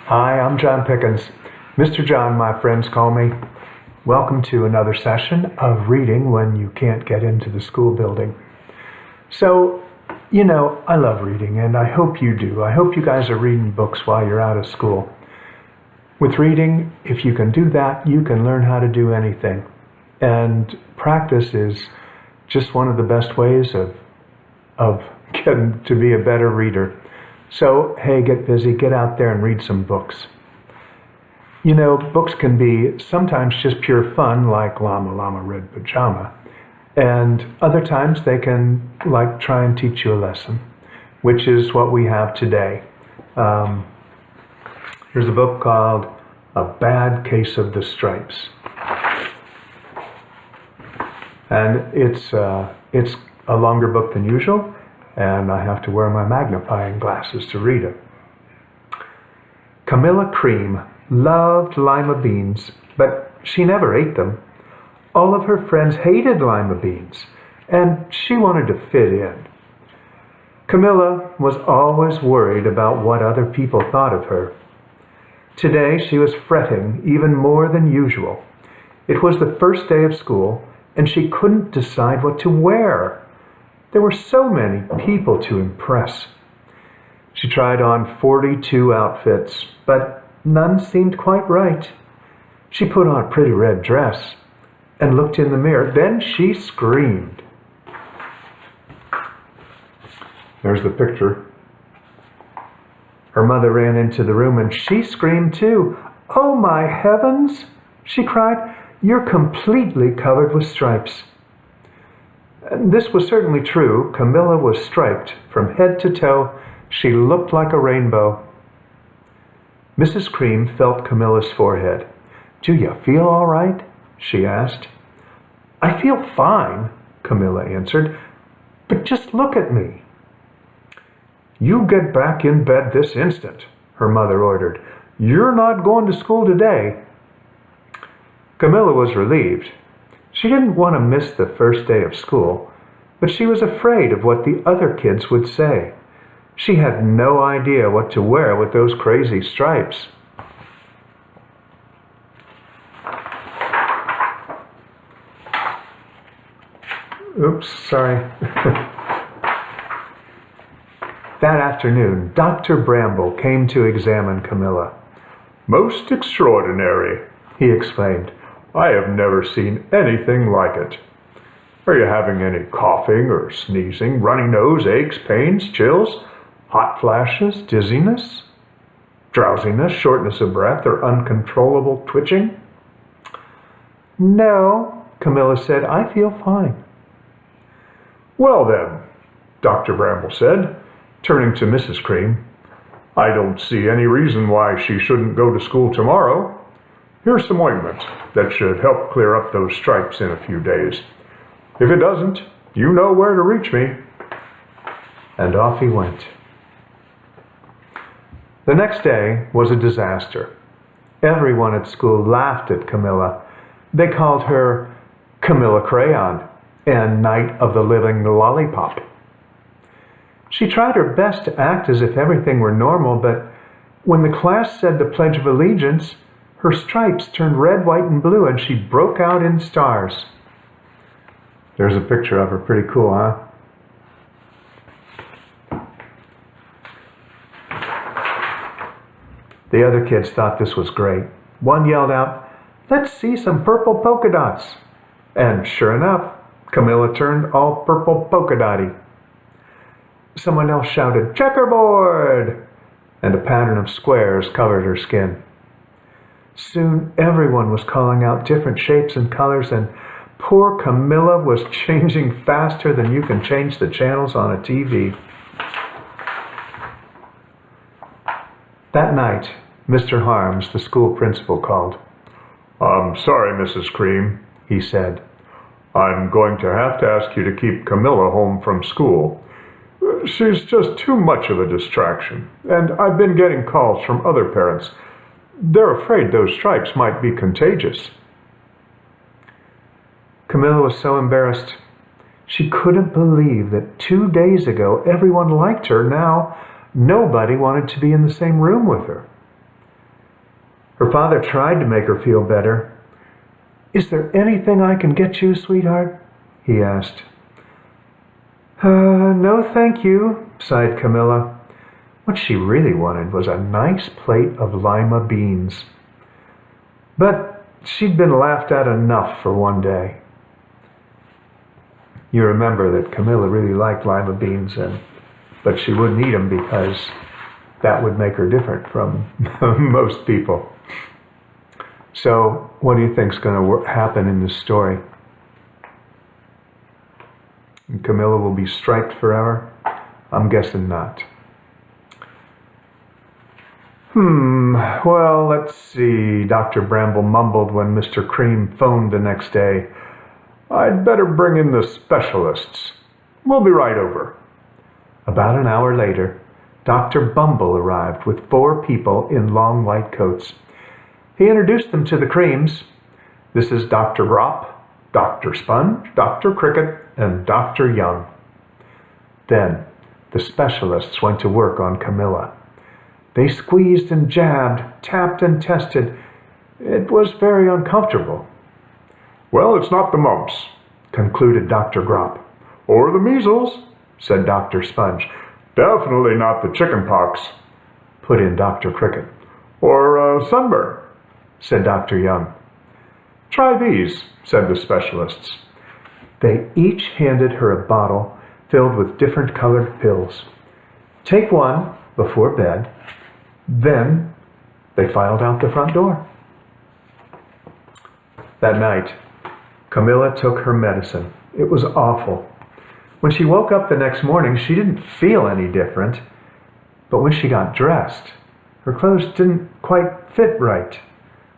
Hi, I'm John Pickens. Mr. John, my friends call me. Welcome to another session of reading when you can't get into the school building. So, I love reading, and I hope you do. I hope you guys are reading books while you're out of school. With reading, if you can do that, you can learn how to do anything. And practice is just one of the best ways of getting to be a better reader. So, hey, get busy, get out there and read some books. Books can be sometimes just pure fun, like Llama Llama Red Pajama. And other times they can, try and teach you a lesson, which is what we have today. Here's a book called A Bad Case of the Stripes. And it's a longer book than usual, and I have to wear my magnifying glasses to read it. Camilla Cream loved lima beans, but she never ate them. All of her friends hated lima beans, and she wanted to fit in. Camilla was always worried about what other people thought of her. Today she was fretting even more than usual. It was the first day of school, and she couldn't decide what to wear. There were so many people to impress. She tried on 42 outfits, but none seemed quite right. She put on a pretty red dress and looked in the mirror. Then she screamed. There's the picture. Her mother ran into the room and she screamed too. "Oh my heavens," she cried, "you're completely covered with stripes." And this was certainly true. Camilla was striped from head to toe. She looked like a rainbow. Mrs. Cream felt Camilla's forehead. "Do you feel all right?" she asked. "I feel fine," Camilla answered, "but just look at me." "You get back in bed this instant," her mother ordered. "You're not going to school today." Camilla was relieved. She didn't want to miss the first day of school, but she was afraid of what the other kids would say. She had no idea what to wear with those crazy stripes. Oops, sorry. That afternoon, Dr. Bramble came to examine Camilla. "Most extraordinary," he exclaimed. "I have never seen anything like it. Are you having any coughing or sneezing, runny nose, aches, pains, chills, hot flashes, dizziness, drowsiness, shortness of breath, or uncontrollable twitching?" "No," Camilla said, "I feel fine." "Well then," Dr. Bramble said, turning to Mrs. Cream, "I don't see any reason why she shouldn't go to school tomorrow. Here's some ointment that should help clear up those stripes in a few days. If it doesn't, you know where to reach me." And off he went. The next day was a disaster. Everyone at school laughed at Camilla. They called her Camilla Crayon and Night of the Living Lollipop. She tried her best to act as if everything were normal, but when the class said the Pledge of Allegiance, her stripes turned red, white, and blue, and she broke out in stars. There's a picture of her. Pretty cool, huh? The other kids thought this was great. One yelled out, "Let's see some purple polka dots." And sure enough, Camilla turned all purple polka dotty. Someone else shouted, "Checkerboard!" And a pattern of squares covered her skin. Soon everyone was calling out different shapes and colors, and poor Camilla was changing faster than you can change the channels on a TV. That night, Mr. Harms, the school principal, called. "I'm sorry, Mrs. Cream," he said. "I'm going to have to ask you to keep Camilla home from school. She's just too much of a distraction, and I've been getting calls from other parents. They're afraid those stripes might be contagious." Camilla was so embarrassed. She couldn't believe that 2 days ago everyone liked her. Now nobody wanted to be in the same room with her. Her father tried to make her feel better. "Is there anything I can get you, sweetheart?" he asked. No thank you," sighed Camilla. What she really wanted was a nice plate of lima beans. But she'd been laughed at enough for one day. You remember that Camilla really liked lima beans, but she wouldn't eat them because that would make her different from most people. So, what do you think's going to happen in this story? Camilla will be striped forever? I'm guessing not. Well, let's see. Dr. Bramble mumbled when Mr. Cream phoned the next day. "I'd better bring in the specialists. We'll be right over." About an hour later, Dr. Bumble arrived with 4 people in long white coats. He introduced them to the Creams. "This is Dr. Grop, Dr. Sponge, Dr. Cricket, and Dr. Young." Then the specialists went to work on Camilla. They squeezed and jabbed, tapped and tested. It was very uncomfortable. "Well, it's not the mumps," concluded Dr. Grop. "Or the measles," said Dr. Sponge. "Definitely not the chicken pox," put in Dr. Cricket. "Or sunburn," said Dr. Young. "Try these," said the specialists. They each handed her a bottle filled with different colored pills. "Take one before bed." Then they filed out the front door. That night, Camilla took her medicine. It was awful. When she woke up the next morning, she didn't feel any different. But when she got dressed, her clothes didn't quite fit right.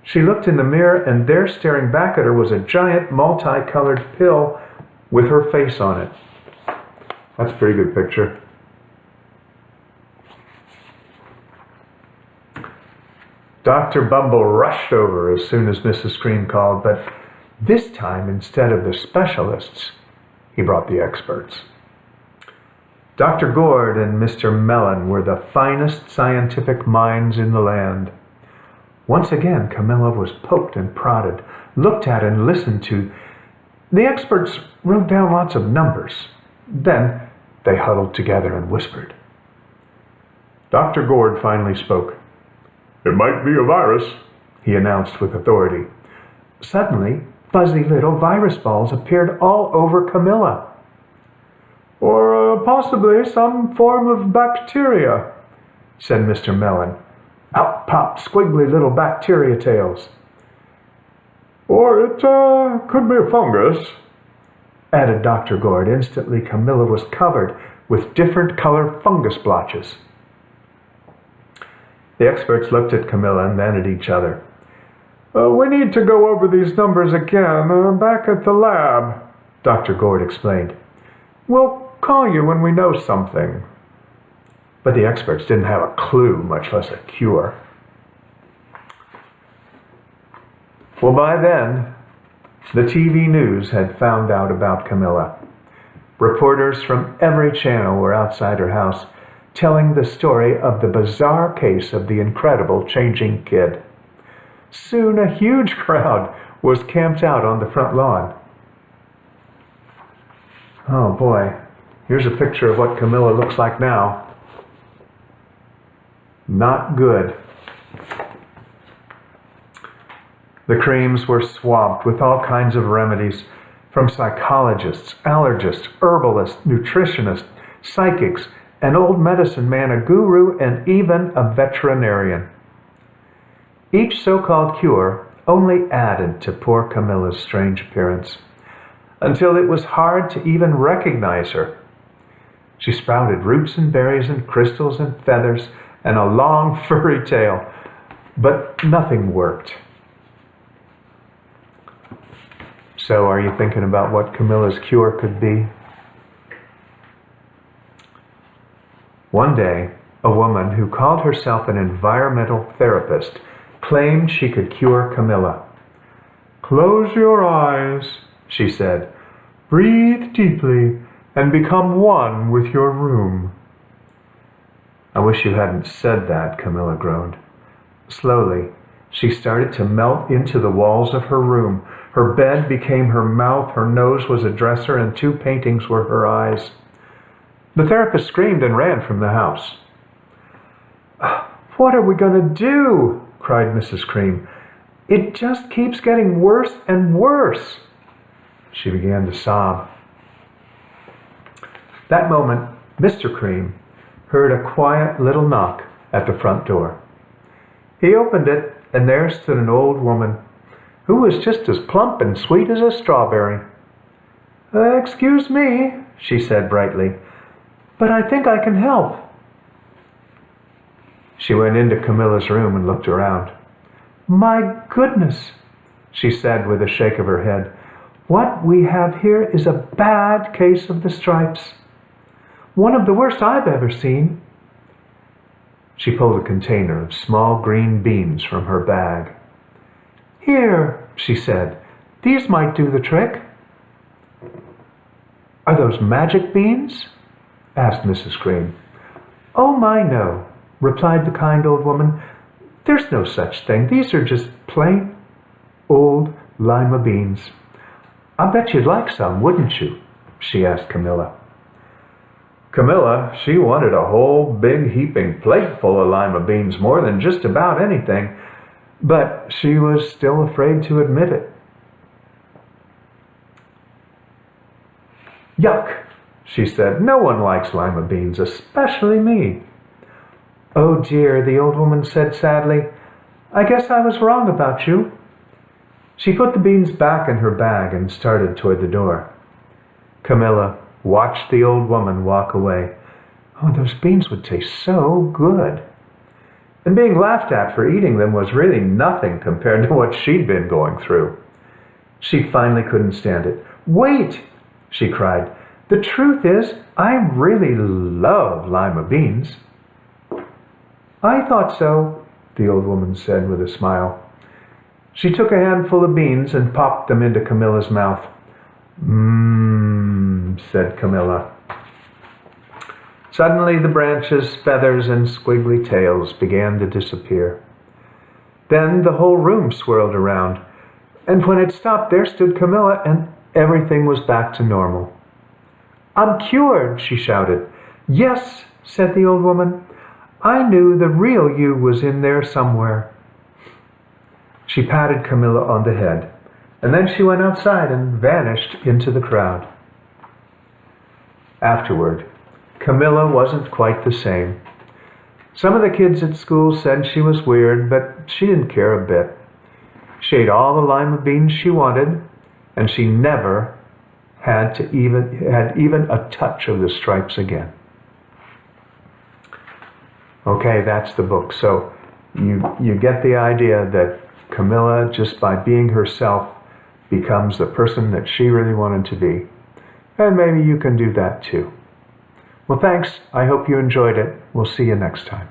She looked in the mirror, and there staring back at her was a giant multicolored pill with her face on it. That's a pretty good picture. Dr. Bumble rushed over as soon as Mrs. Cream called, but this time, instead of the specialists, he brought the experts. Dr. Gord and Mr. Mellon were the finest scientific minds in the land. Once again, Camilla was poked and prodded, looked at and listened to. The experts wrote down lots of numbers. Then they huddled together and whispered. Dr. Gord finally spoke. "It might be a virus," he announced with authority. Suddenly, fuzzy little virus balls appeared all over Camilla. "Or possibly some form of bacteria," said Mr. Mellon. Out popped squiggly little bacteria tails. "Or it could be a fungus," added Dr. Gord. Instantly, Camilla was covered with different colored fungus blotches. The experts looked at Camilla and then at each other. "We need to go over these numbers again back at the lab," Dr. Gord explained. "We'll call you when we know something." But the experts didn't have a clue, much less a cure. Well, by then, the TV news had found out about Camilla. Reporters from every channel were outside her house, telling the story of the bizarre case of the incredible changing kid. Soon a huge crowd was camped out on the front lawn. Oh boy, here's a picture of what Camilla looks like now. Not good. The Creams were swamped with all kinds of remedies from psychologists, allergists, herbalists, nutritionists, psychics, an old medicine man, a guru, and even a veterinarian. Each so-called cure only added to poor Camilla's strange appearance, until it was hard to even recognize her. She sprouted roots and berries and crystals and feathers and a long furry tail, but nothing worked. So are you thinking about what Camilla's cure could be? One day, a woman who called herself an environmental therapist claimed she could cure Camilla. "Close your eyes," she said. "Breathe deeply and become one with your room." I wish you hadn't said that, Camilla groaned. Slowly, She started to melt into the walls of her room. Her bed became her mouth, her nose was a dresser, and 2 paintings were her eyes. The therapist screamed and ran from the house. "What are we going to do?" cried Mrs. Cream. "It just keeps getting worse and worse." She began to sob. That moment, Mr. Cream heard a quiet little knock at the front door. He opened it, and there stood an old woman who was just as plump and sweet as a strawberry. "Excuse me," she said brightly, "but I think I can help." She went into Camilla's room and looked around. "My goodness," she said with a shake of her head. "What we have here is a bad case of the stripes. One of the worst I've ever seen." She pulled a container of small green beans from her bag. "Here," she said, "these might do the trick." "Are those magic beans?" asked Mrs. Cream. "Oh, my, no," replied the kind old woman. "There's no such thing. These are just plain old lima beans. I bet you'd like some, wouldn't you?" she asked Camilla. Camilla, she wanted a whole big heaping plate full of lima beans more than just about anything, but she was still afraid to admit it. "Yuck," she said. "No one likes lima beans, especially me." "Oh dear," the old woman said sadly. "I guess I was wrong about you." She put the beans back in her bag and started toward the door. Camilla watched the old woman walk away. Oh, those beans would taste so good. And being laughed at for eating them was really nothing compared to what she'd been going through. She finally couldn't stand it. "Wait," she cried. "The truth is, I really love lima beans." "I thought so," the old woman said with a smile. She took a handful of beans and popped them into Camilla's mouth. "Mmm," said Camilla. Suddenly the branches, feathers, and squiggly tails began to disappear. Then the whole room swirled around, and when it stopped, there stood Camilla, and everything was back to normal. "I'm cured," she shouted. "Yes," said the old woman. "I knew the real you was in there somewhere." She patted Camilla on the head, and then she went outside and vanished into the crowd. Afterward, Camilla wasn't quite the same. Some of the kids at school said she was weird, but she didn't care a bit. She ate all the lima beans she wanted, and she never had even a touch of the stripes again. Okay, that's the book. So you get the idea that Camilla, just by being herself, becomes the person that she really wanted to be. And maybe you can do that too. Well, thanks. I hope you enjoyed it. We'll see you next time.